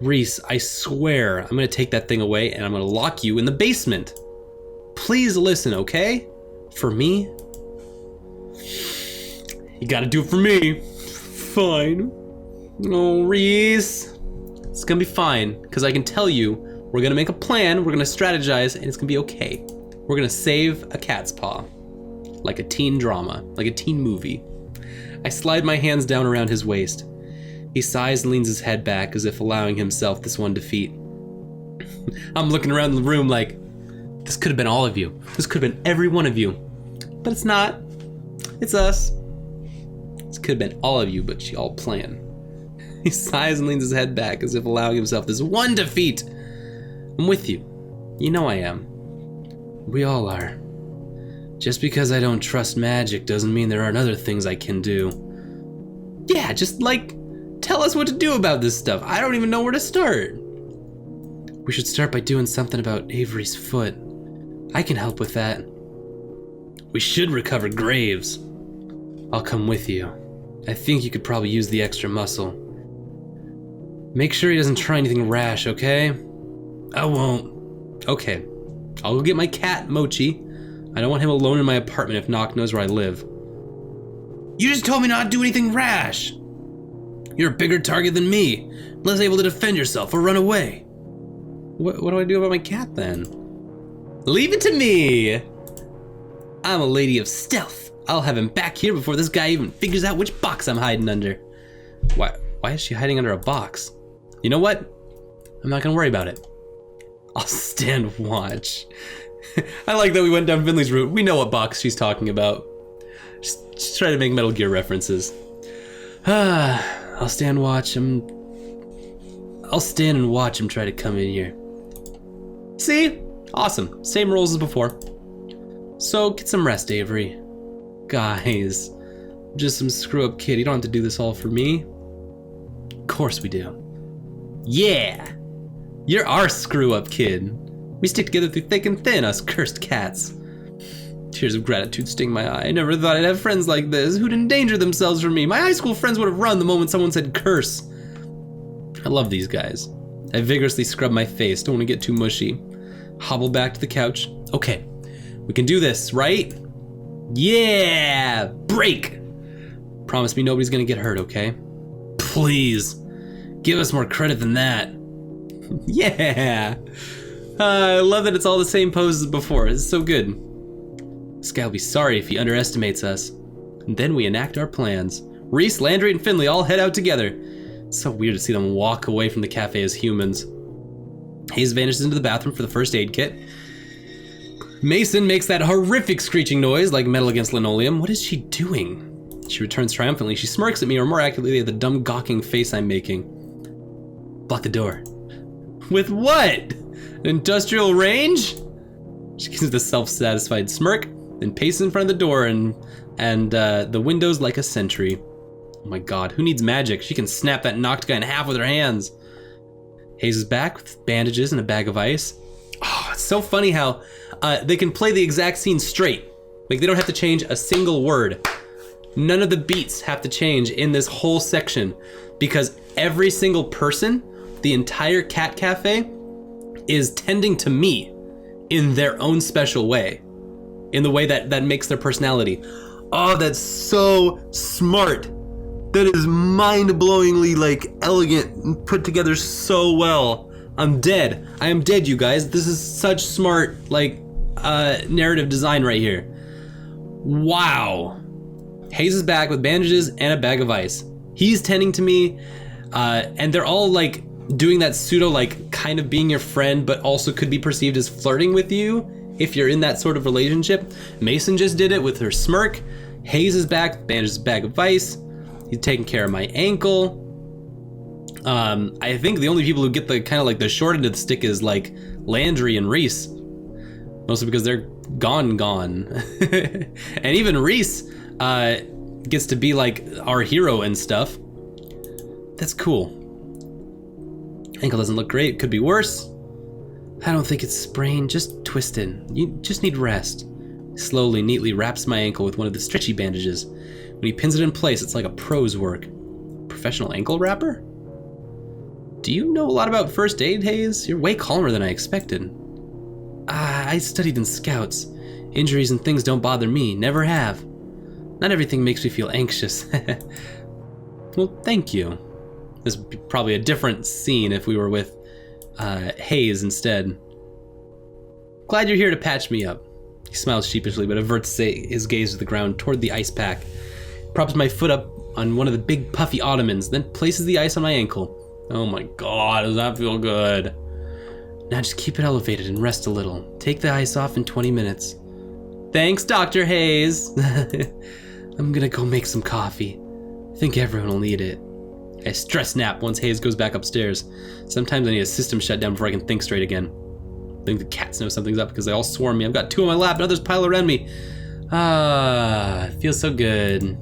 Reese, I swear I'm gonna take that thing away and I'm gonna lock you in the basement. Please listen, okay? For me? You gotta do it for me. Fine. Oh, Reese. It's gonna be fine, because I can tell you, we're gonna make a plan, we're gonna strategize, and it's gonna be okay. We're gonna save a cat's paw. Like a teen drama, like a teen movie. I slide my hands down around his waist. He sighs and leans his head back as if allowing himself this one defeat. I'm looking around the room like, this could have been all of you. This could have been every one of you. But it's not. It's us. This could have been all of you, but y'all plan. He sighs and leans his head back as if allowing himself this one defeat. I'm with you. You know I am. We all are. Just because I don't trust magic doesn't mean there aren't other things I can do. Yeah, just like, tell us what to do about this stuff. I don't even know where to start. We should start by doing something about Avery's foot. I can help with that. We should recover Graves. I'll come with you. I think you could probably use the extra muscle. Make sure he doesn't try anything rash, okay? I won't. Okay. I'll go get my cat, Mochi. I don't want him alone in my apartment if Nock knows where I live. You just told me not to do anything rash. You're a bigger target than me. Less able to defend yourself or run away. What do I do about my cat then? Leave it to me. I'm a lady of stealth. I'll have him back here before this guy even figures out which box I'm hiding under. Why is she hiding under a box? You know what? I'm not gonna worry about it. I'll stand watch. I like that we went down Finley's route. We know what box she's talking about. Just try to make Metal Gear references. I'll stand watch. I'll stand and watch him try to come in here. See? Awesome. Same rules as before. So get some rest, Avery. Guys, just some screw-up kid. You don't have to do this all for me. Of course we do. Yeah! You're our screw-up kid. We stick together through thick and thin, us cursed cats. Tears of gratitude sting my eye. I never thought I'd have friends like this who'd endanger themselves for me. My high school friends would have run the moment someone said curse. I love these guys. I vigorously scrub my face, don't want to get too mushy. Hobble back to the couch. Okay, we can do this, right? Yeah! Break! Promise me nobody's gonna get hurt, okay? Please, give us more credit than that. Yeah! I love that it's all the same pose as before. It's so good. This guy will be sorry if he underestimates us. And then we enact our plans. Reese, Landry, and Finley all head out together. It's so weird to see them walk away from the cafe as humans. Hayes vanishes into the bathroom for the first aid kit. Mason makes that horrific screeching noise like metal against linoleum. What is she doing? She returns triumphantly. She smirks at me, or more accurately at the dumb gawking face I'm making. Block the door. With what? An industrial range? She gives the self-satisfied smirk, then paces in front of the door and the windows like a sentry. Oh my god, who needs magic? She can snap that knocked guy in half with her hands. Hayes is back with bandages and a bag of ice. Oh, it's so funny how they can play the exact scene straight. Like, they don't have to change a single word. None of the beats have to change in this whole section because every single person, the entire cat cafe, is tending to me in their own special way, in the way that makes their personality. Oh, that's so smart. That is mind-blowingly, like, elegant and put together so well. I'm dead. I am dead, you guys. This is such smart, like, narrative design right here. Wow. Hayes is back with bandages and a bag of ice. He's tending to me, and they're all, like, doing that pseudo, like, kind of being your friend, but also could be perceived as flirting with you if you're in that sort of relationship. Mason just did it with her smirk. Hayes is back, bandages, bag of ice. He's taking care of my ankle. I think the only people who get the kind of like the short end of the stick is like Landry and Reese. Mostly because they're gone. And even Reese gets to be like our hero and stuff. That's cool. Ankle doesn't look great, could be worse. I don't think it's sprained, just twisted. You just need rest. Slowly, neatly wraps my ankle with one of the stretchy bandages. When he pins it in place, it's like a pro's work. Professional ankle wrapper? Do you know a lot about first aid, Hayes? You're way calmer than I expected. I studied in Scouts. Injuries and things don't bother me, never have. Not everything makes me feel anxious. Well, thank you. This would be probably a different scene if we were with Hayes instead. Glad you're here to patch me up. He smiles sheepishly, but averts his gaze to the ground toward the ice pack. Props my foot up on one of the big puffy ottomans, then places the ice on my ankle. Oh my god, does that feel good? Now just keep it elevated and rest a little. Take the ice off in 20 minutes. Thanks, Dr. Hayes. I'm gonna go make some coffee. I think everyone will need it. I stress nap once Hayes goes back upstairs. Sometimes I need a system shut down before I can think straight again. I think the cats know something's up because they all swarm me. I've got 2 on my lap and others pile around me. It feels so good.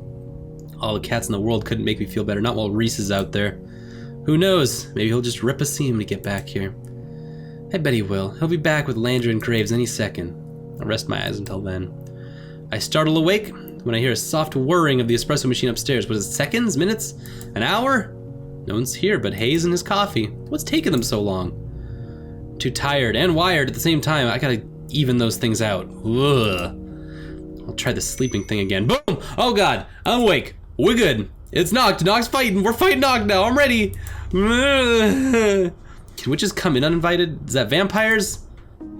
All the cats in the world couldn't make me feel better, not while Reese is out there. Who knows? Maybe he'll just rip a seam to get back here. I bet he will. He'll be back with Landry and Graves any second. I'll rest my eyes until then. I startle awake when I hear a soft whirring of the espresso machine upstairs. What is it, seconds, minutes, an hour? No one's here but Hayes and his coffee. What's taking them so long? Too tired and wired at the same time. I gotta even those things out. Ugh. I'll try the sleeping thing again. Boom! Oh god, I'm awake. We're good. It's Noct. Noct's fighting. We're fighting Noct now. I'm ready. Can witches come in uninvited? Is that vampires?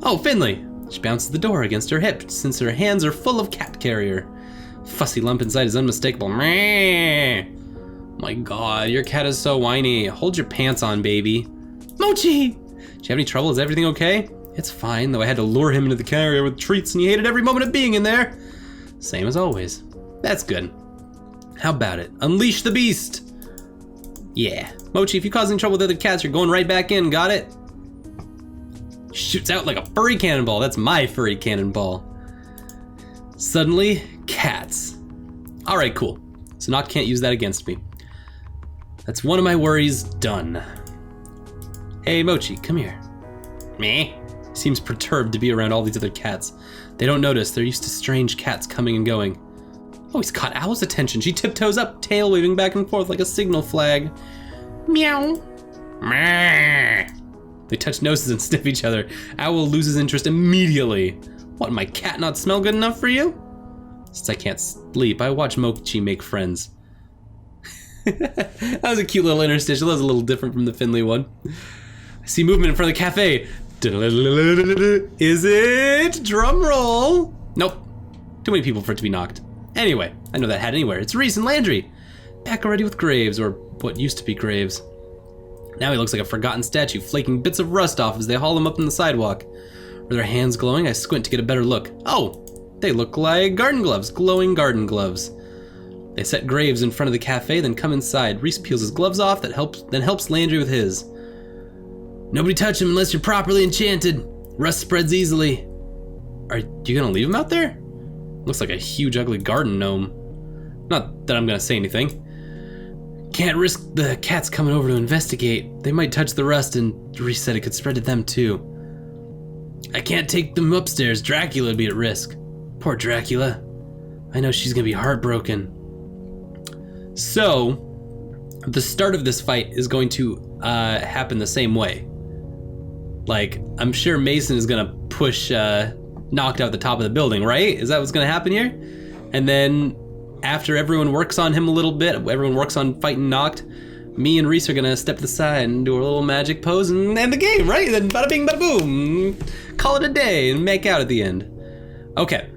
Oh, Finley. She bounces the door against her hip since her hands are full of cat carrier. Fussy lump inside is unmistakable. My god, your cat is so whiny. Hold your pants on, baby. Mochi! Do you have any trouble? Is everything okay? It's fine, though I had to lure him into the carrier with treats and he hated every moment of being in there. Same as always. That's good. How about it? Unleash the beast! Yeah. Mochi, if you cause any trouble with other cats, you're going right back in, got it? Shoots out like a furry cannonball. That's my furry cannonball. Suddenly, cats. Alright, cool. So Noct can't use that against me. That's one of my worries done. Hey, Mochi, come here. Meh. Seems perturbed to be around all these other cats. They don't notice. They're used to strange cats coming and going. Oh, he's caught Owl's attention. She tiptoes up, tail waving back and forth like a signal flag. Meow. Meh. They touch noses and sniff each other. Owl loses interest immediately. What, my cat not smell good enough for you? Since I can't sleep, I watch Mochi make friends. That was a cute little interstitial. That was a little different from the Finley one. I see movement in front of the cafe. Is it? Drum roll. Nope. Too many people for it to be Noct. Anyway, I know that hat anywhere. It's Reese and Landry. Back already with Graves, or what used to be Graves. Now he looks like a forgotten statue, flaking bits of rust off as they haul him up on the sidewalk. Are their hands glowing? I squint to get a better look. Oh, they look like garden gloves, glowing garden gloves. They set Graves in front of the cafe, then come inside. Reese peels his gloves off, then helps Landry with his. Nobody touch him unless you're properly enchanted. Rust spreads easily. Are you gonna leave him out there? Looks like a huge ugly garden gnome. Not that I'm gonna say anything. Can't risk the cats coming over to investigate. They might touch the rust, and Reese said it could spread to them too. I can't take them upstairs. Dracula would be at risk. Poor Dracula. I know she's gonna be heartbroken. So, the start of this fight is going to happen the same way. Like, I'm sure Mason is gonna push Noct out the top of the building, right? Is that what's gonna happen here? And then after everyone works on him a little bit, everyone works on fighting Noct, me and Reese are gonna step to the side and do a little magic pose and end the game, right? Then bada bing, bada boom. Call it a day and make out at the end. Okay,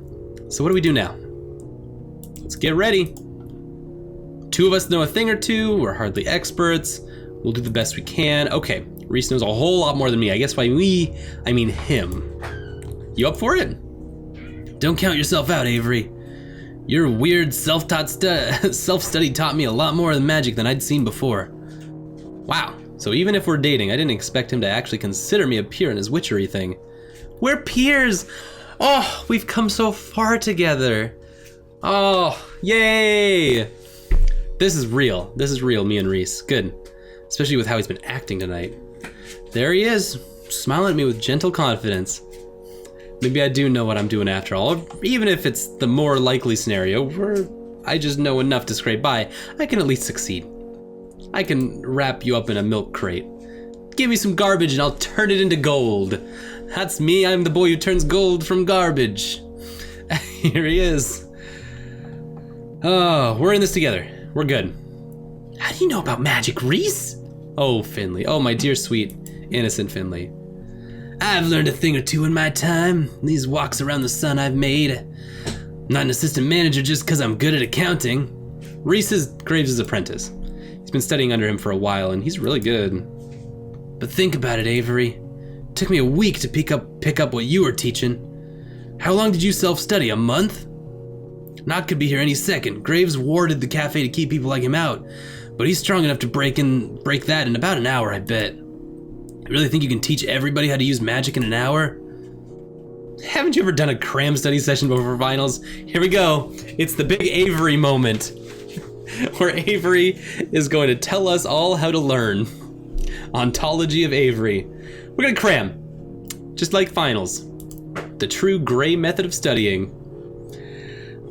so what do we do now? Let's get ready. 2 of us know a thing or two. We're hardly experts. We'll do the best we can. Okay, Reese knows a whole lot more than me. I guess by we, I mean him. You up for it? Don't count yourself out, Avery. Your weird self-study taught me a lot more of magic than I'd seen before. Wow, so even if we're dating, I didn't expect him to actually consider me a peer in his witchery thing. We're peers! Oh, we've come so far together. Oh, yay! This is real. This is real, me and Reese. Good. Especially with how he's been acting tonight. There he is, smiling at me with gentle confidence. Maybe I do know what I'm doing after all, or even if it's the more likely scenario where I just know enough to scrape by, I can at least succeed. I can wrap you up in a milk crate. Give me some garbage and I'll turn it into gold. That's me, I'm the boy who turns gold from garbage. Here he is. Oh, we're in this together. We're good. How do you know about magic, Reese? Oh, Finley. Oh, my dear, sweet, innocent Finley. I've learned a thing or two in my time. These walks around the sun I've made. Not an assistant manager just because I'm good at accounting. Reese is Graves' apprentice. He's been studying under him for a while, and he's really good. But think about it, Avery. It took me a week to pick up what you were teaching. How long did you self-study? A month? Knock could be here any second. Graves warded the cafe to keep people like him out, but he's strong enough to break that in about an hour, I bet. You really think you can teach everybody how to use magic in an hour? Haven't you ever done a cram study session before finals? Here we go. It's the big Avery moment, where Avery is going to tell us all how to learn. Ontology of Avery. We're gonna cram, just like finals. The true gray method of studying.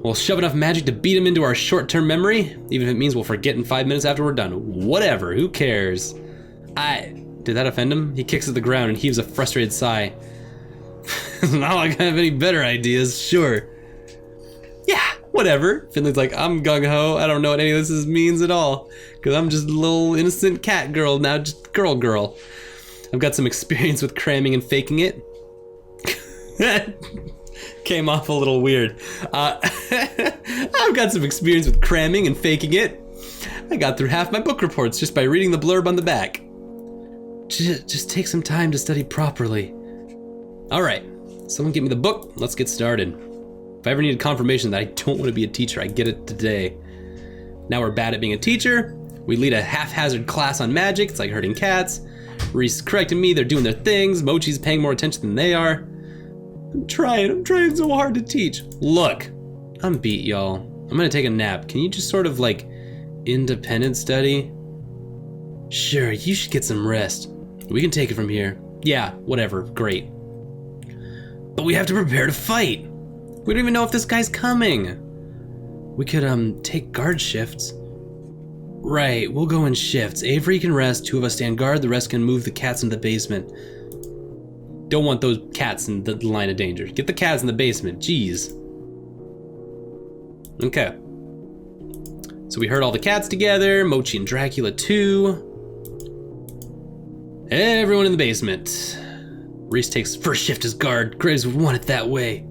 We'll shove enough magic to beat him into our short-term memory, even if it means we'll forget in 5 minutes after we're done. Whatever, who cares? Did that offend him? He kicks at the ground and heaves a frustrated sigh. Not like I have any better ideas, sure. Yeah, whatever. Finley's like, I'm gung-ho, I don't know what any of this means at all. Cause I'm just a little innocent cat girl now, just girl. I've got some experience with cramming and faking it. Came off a little weird. I've got some experience with cramming and faking it. I got through half my book reports just by reading the blurb on the back. Just take some time to study properly. All right, someone get me the book. Let's get started. If I ever needed confirmation that I don't want to be a teacher, I get it today. Now we're bad at being a teacher. We lead a haphazard class on magic. It's like herding cats. Reese correcting me. They're doing their things. Mochi's paying more attention than they are. I'm trying so hard to teach. Look, I'm beat, y'all. I'm gonna take a nap. Can you just sort of like independent study? Sure, you should get some rest. We can take it from here. Yeah, whatever, great. But we have to prepare to fight. We don't even know if this guy's coming. We could take guard shifts. Right, we'll go in shifts. Avery can rest, 2 of us stand guard, the rest can move the cats into the basement. Don't want those cats in the line of danger. Get the cats in the basement, jeez. Okay. So we heard all the cats together, Mochi and Dracula too. Everyone in the basement. Reese takes first shift as guard. Graves would want it that way.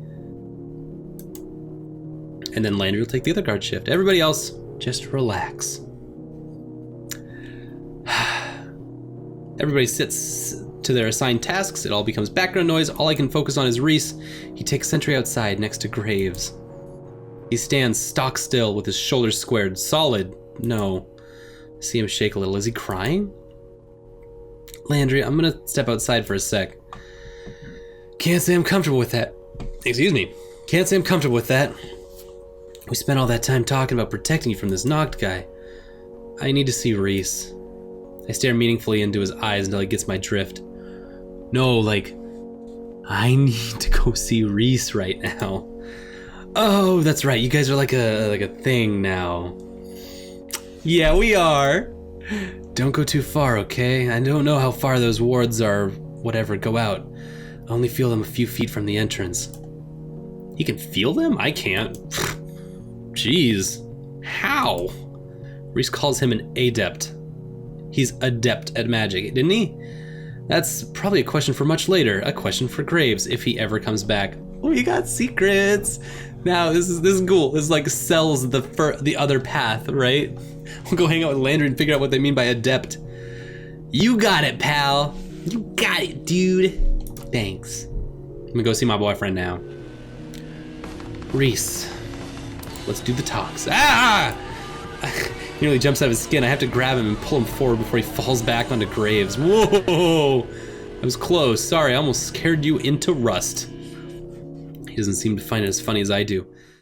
And then Landry will take the other guard shift. Everybody else, just relax. Everybody sits to their assigned tasks. It all becomes background noise. All I can focus on is Reese. He takes sentry outside next to Graves. He stands stock still with his shoulders squared. Solid. No. I see him shake a little. Is he crying? Landry, I'm gonna step outside for a sec. Can't say I'm comfortable with that. Excuse me. Can't say I'm comfortable with that. We spent all that time talking about protecting you from this knocked guy. I need to see Reese. I stare meaningfully into his eyes until he gets my drift. No, like, I need to go see Reese right now. Oh, that's right. You guys are like a thing now. Yeah, we are. Don't go too far, okay? I don't know how far those wards are, whatever, go out. I only feel them a few feet from the entrance. He can feel them? I can't. Jeez. How? Reese calls him an adept. He's adept at magic, didn't he? That's probably a question for much later. A question for Graves, if he ever comes back. Oh, you got secrets. Now, this is cool. This like sells the other path, right? We'll go hang out with Landry and figure out what they mean by adept. You got it, pal. You got it, dude. Thanks. I'm gonna go see my boyfriend now. Reese, let's do the talks. Ah! He nearly jumps out of his skin. I have to grab him and pull him forward before he falls back onto Graves. Whoa! I was close. Sorry, I almost scared you into rust. He doesn't seem to find it as funny as I do.